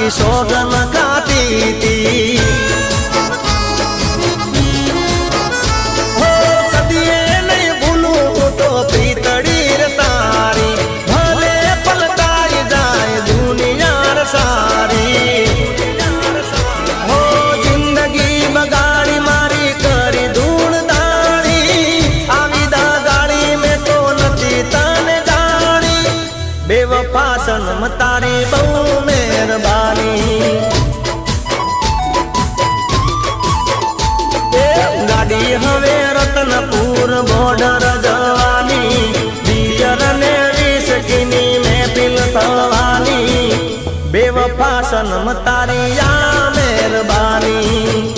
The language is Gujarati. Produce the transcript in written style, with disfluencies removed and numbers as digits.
તારી સોગન ખાતી હતી હો કદીએ નહીં ભૂલું તો પ્રીતડી રે તારી ભલે પલટાઈ જાય દુનિયા સારી હો જિંદગી બગાડી મારી કરી ધૂળ દાણી આવી દા ગાડી મેં તો નથી તને જાણી બેવફા સનમ તારી બહુ મહેરબાની ગાડી હવે રતનપુર બોર્ડર જવાની દિયર ને વિસકીની મહેફિલ થવાની બેવફા સનમ તારી આ મહેરબાની